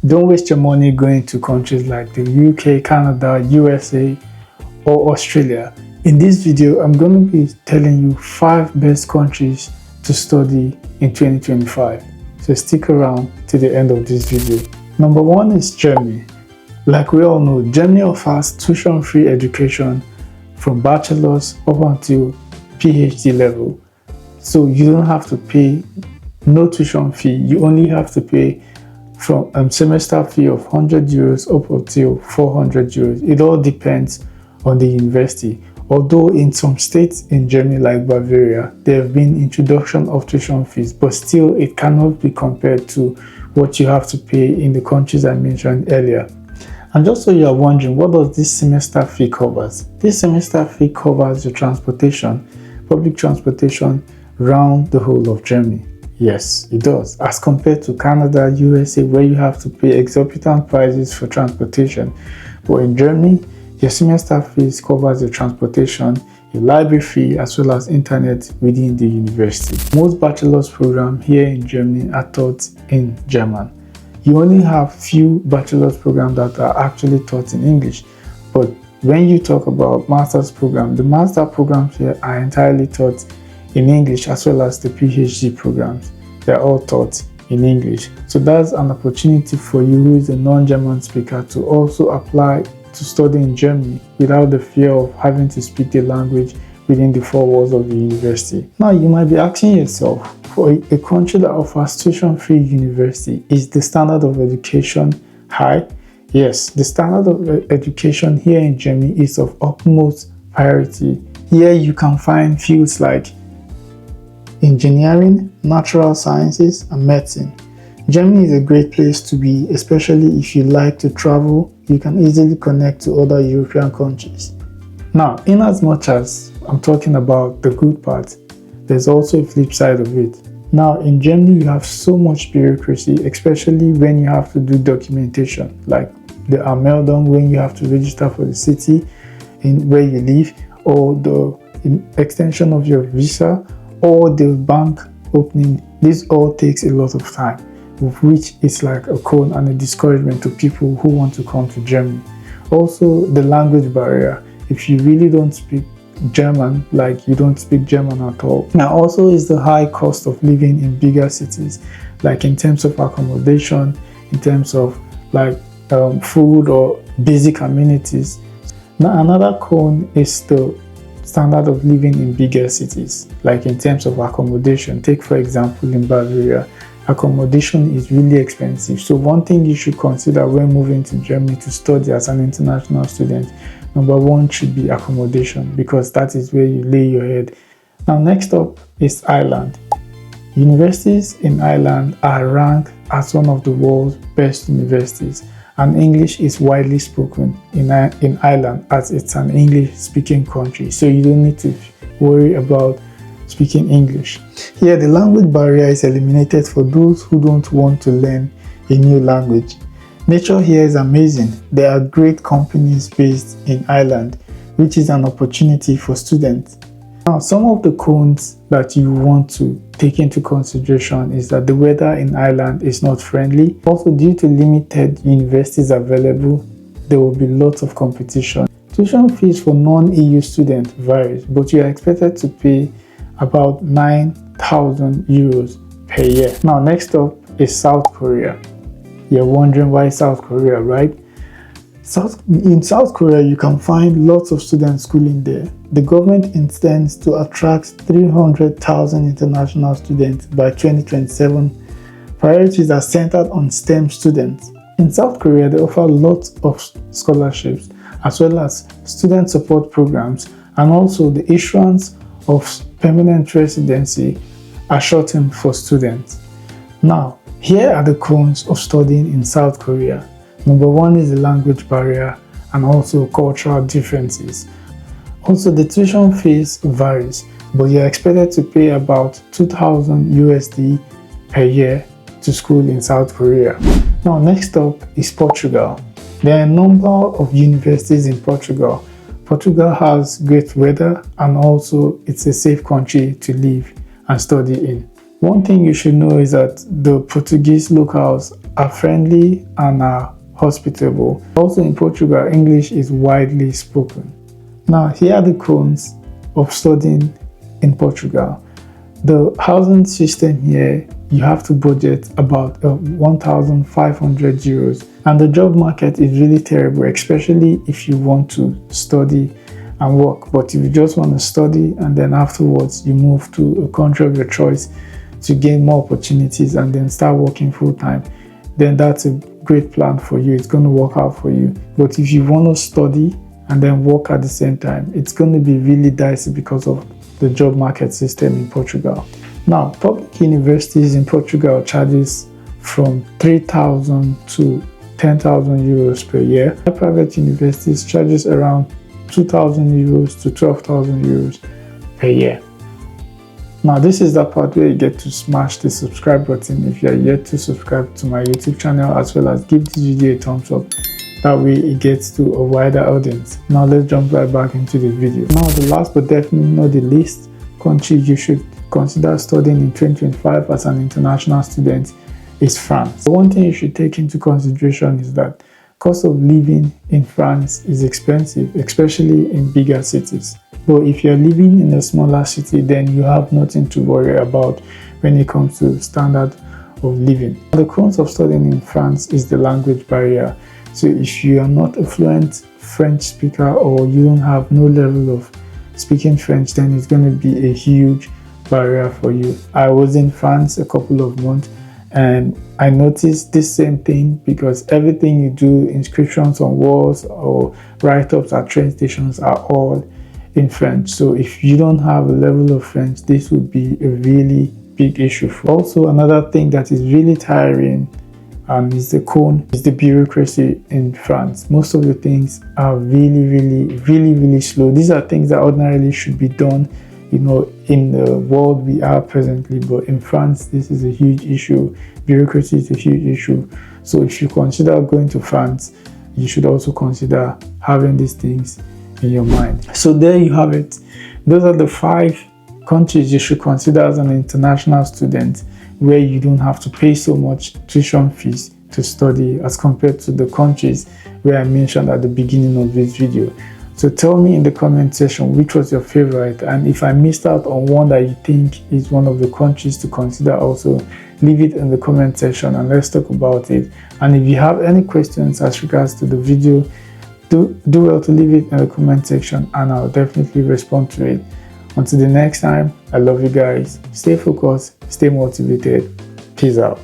Don't waste your money going to countries like the UK, Canada, USA, or Australia. In this video, I'm going to be telling you 5 best countries to study in 2025. So stick around to the end of this video. Number 1 is Germany. Like we all know, Germany offers tuition-free education from bachelor's up until PhD level. So you don't have to pay no tuition fee. You only have to pay from a semester fee of 100 euros up until 400 euros. It all depends on the university. Although in some states in Germany like Bavaria, there have been introduction of tuition fees, but still it cannot be compared to what you have to pay in the countries I mentioned earlier. And just so you are wondering, what does this semester fee covers? This semester fee covers your transportation, public transportation around the whole of Germany. Yes, it does. As compared to Canada, USA, where you have to pay exorbitant prices for transportation. But in Germany, your semester fees covers your transportation, your library fee, as well as internet within the university. Most bachelor's programs here in Germany are taught in German. You only have few bachelor's programs that are actually taught in English. But when you talk about master's program, the master programs here are entirely taught in English, as well as the PhD programs. They're all taught in English. So that's an opportunity for you who is a non-German speaker to also apply to study in Germany without the fear of having to speak the language within the 4 walls of the university. Now you might be asking yourself, for a country that offers tuition-free university, is the standard of education high? Yes, the standard of education here in Germany is of utmost priority. Here you can find fields like engineering, natural sciences, and medicine. Germany is a great place to be, especially if you like to travel. You can easily connect to other European countries. Now, in as much as I'm talking about the good part, there's also a flip side of it. Now, in Germany, you have so much bureaucracy, especially when you have to do documentation, like the Anmeldung, when you have to register for the city in where you live, or the extension of your visa, or the bank opening. This all takes a lot of time, which is like a con and a discouragement to people who want to come to Germany. Also, the language barrier. If you really don't speak German, like you don't speak German at all. Now also is the high cost of living in bigger cities, like in terms of accommodation, in terms of like food or basic amenities. Now another con is the standard of living in bigger cities, like in terms of accommodation. Take for example in Bavaria, accommodation is really expensive. So one thing you should consider when moving to Germany to study as an international student, number 1 should be accommodation, because that is where you lay your head. Now next up is Ireland. Universities in Ireland are ranked as one of the world's best universities, and English is widely spoken in Ireland, as it's an English speaking country, so you don't need to worry about speaking English. Here the language barrier is eliminated for those who don't want to learn a new language. Nature here is amazing. There are great companies based in Ireland, which is an opportunity for students. Now, some of the cons that you want to take into consideration is that the weather in Ireland is not friendly. Also, due to limited universities available, there will be lots of competition. Tuition fees for non-EU students varies, but you are expected to pay about 9,000 euros per year. Now, next up is South Korea. You're wondering why South Korea, right? In South Korea, you can find lots of students schooling there. The government intends to attract 300,000 international students by 2027. Priorities are centered on STEM students. In South Korea, they offer lots of scholarships, as well as student support programs, and also the issuance of permanent residency are shortened for students. Now, here are the cons of studying in South Korea. Number 1 is the language barrier and also cultural differences. Also, the tuition fees varies, but you're expected to pay about 2,000 USD per year to school in South Korea. Now, next up is Portugal. There are a number of universities in Portugal. Portugal has great weather, and also it's a safe country to live and study in. One thing you should know is that the Portuguese locals are friendly and are hospitable. Also in Portugal, English is widely spoken. Now, here are the cons of studying in Portugal. The housing system here, you have to budget about 1,500 euros, and the job market is really terrible, especially if you want to study and work. But if you just want to study and then afterwards you move to a country of your choice to gain more opportunities and then start working full-time, then that's a great plan for you. It's going to work out for you. But if you want to study and then work at the same time, it's going to be really dicey because of the job market system in Portugal. Now, public universities in Portugal charges from 3,000 to 10,000 euros per year. Private universities charges around 2,000 euros to 12,000 euros per year. Now, this is the part where you get to smash the subscribe button if you are yet to subscribe to my YouTube channel, as well as give this video a thumbs up. That way it gets to a wider audience. Now let's jump right back into the video. Now, the last but definitely not the least country you should consider studying in 2025 as an international student is France. One thing you should take into consideration is that cost of living in France is expensive, especially in bigger cities. But if you're living in a smaller city, then you have nothing to worry about when it comes to standard of living. The cons of studying in France is the language barrier. So if you are not a fluent French speaker or you don't have no level of speaking French, then it's going to be a huge barrier for you. I was in France a couple of months and I noticed this same thing, because everything you do, inscriptions on walls or write-ups at train stations, are all in French. So if you don't have a level of French, this would be a really big issue. Also, another thing that is really tiring is the bureaucracy in France. Most of the things are really slow. These are things that ordinarily should be done, in the world we are presently, but in France this is a huge issue. Bureaucracy is a huge issue. So if you consider going to France, you should also consider having these things in your mind. So there you have it. Those are the 5 countries you should consider as an international student, where you don't have to pay so much tuition fees to study as compared to the countries where I mentioned at the beginning of this video. So tell me in the comment section which was your favorite, and if I missed out on one that you think is one of the countries to consider, also leave it in the comment section and let's talk about it. And if you have any questions as regards to the video, do well to leave it in the comment section and I'll definitely respond to it. Until the next time, I love you guys. Stay focused, stay motivated. Peace out.